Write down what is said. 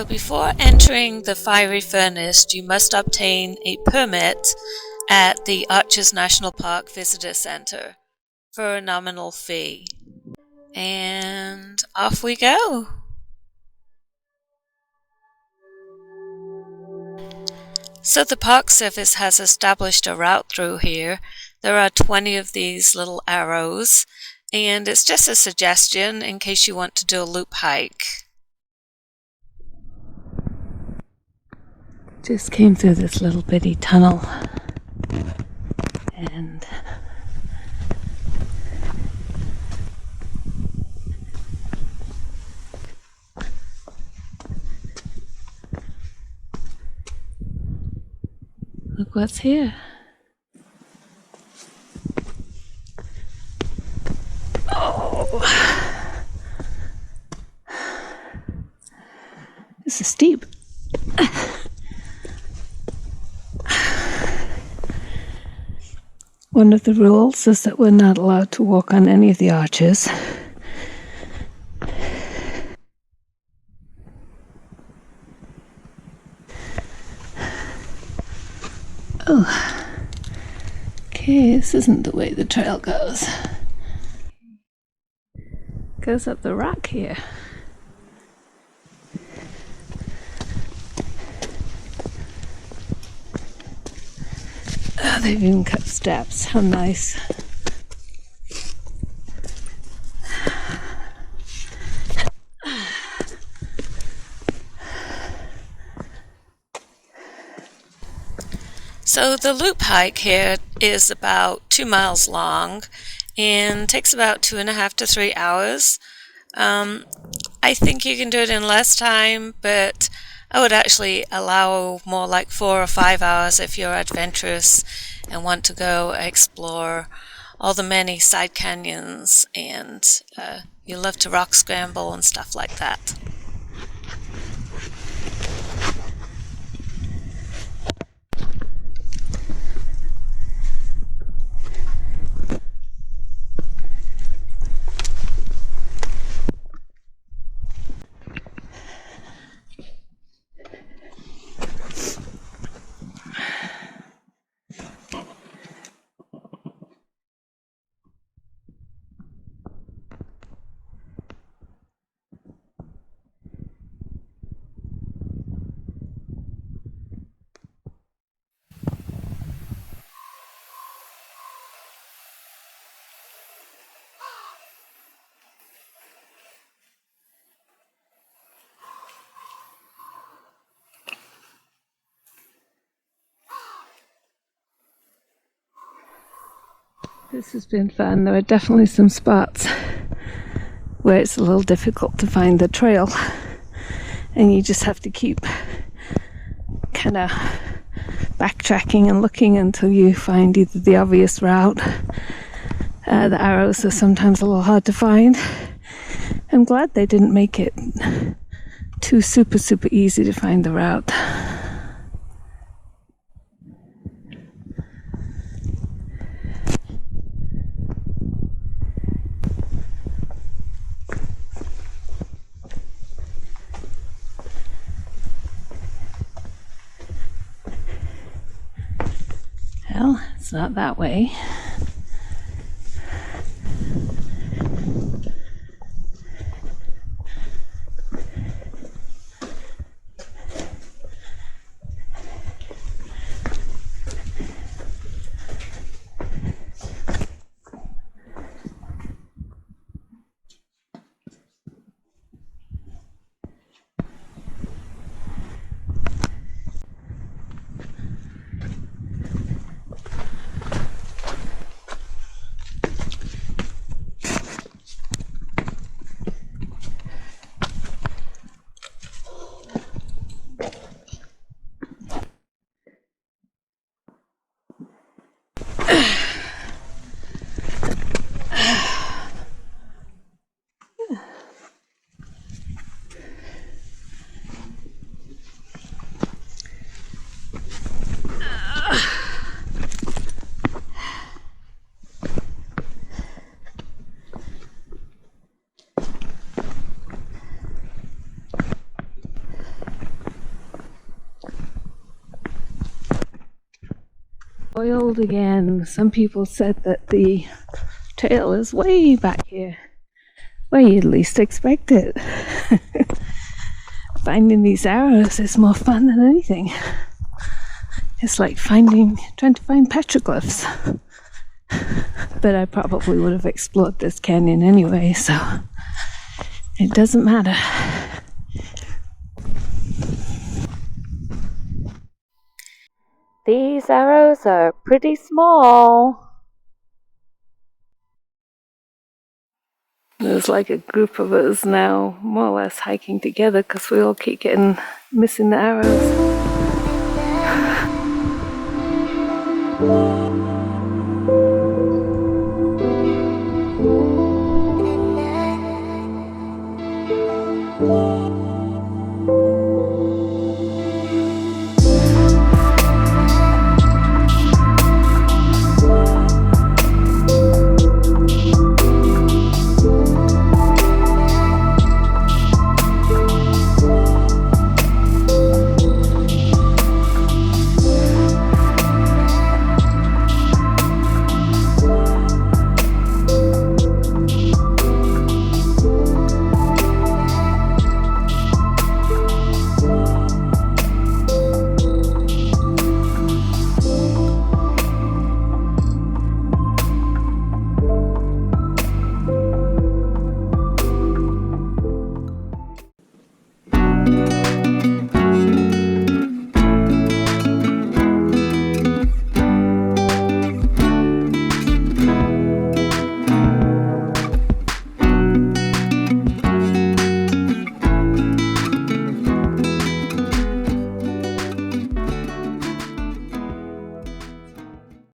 So before entering the fiery furnace, you must obtain a permit at the Arches National Park Visitor Center for a nominal fee. And off we go! So the Park Service has established a route through here. There are 20 of these little arrows, and it's just a suggestion in case you want to do a loop hike. Just came through this little bitty tunnel, and look what's here. Oh, this is steep. One of the rules is that we're not allowed to walk on any of the arches. Oh, okay, this isn't the way the trail goes. Goes up the rock here. Oh, they've even cut steps. How nice. So the loop hike here is about 2 miles long and takes about 2.5 to 3 hours. I think you can do it in less time, but I would actually allow more like 4 or 5 hours if you're adventurous and want to go explore all the many side canyons and you love to rock scramble and stuff like that. This has been fun. There are definitely some spots where it's a little difficult to find the trail, and you just have to keep kind of backtracking and looking until you find either the obvious route. The arrows are sometimes a little hard to find. I'm glad they didn't make it too super easy to find the route. Well, it's not that way. spoiled again. Some people said that the trail is way back here, where you'd least expect it. Finding these arrows is more fun than anything. It's like trying to find petroglyphs. But I probably would have explored this canyon anyway, so it doesn't matter. These arrows are pretty small. There's like a group of us now, more or less hiking together, because we all keep missing the arrows.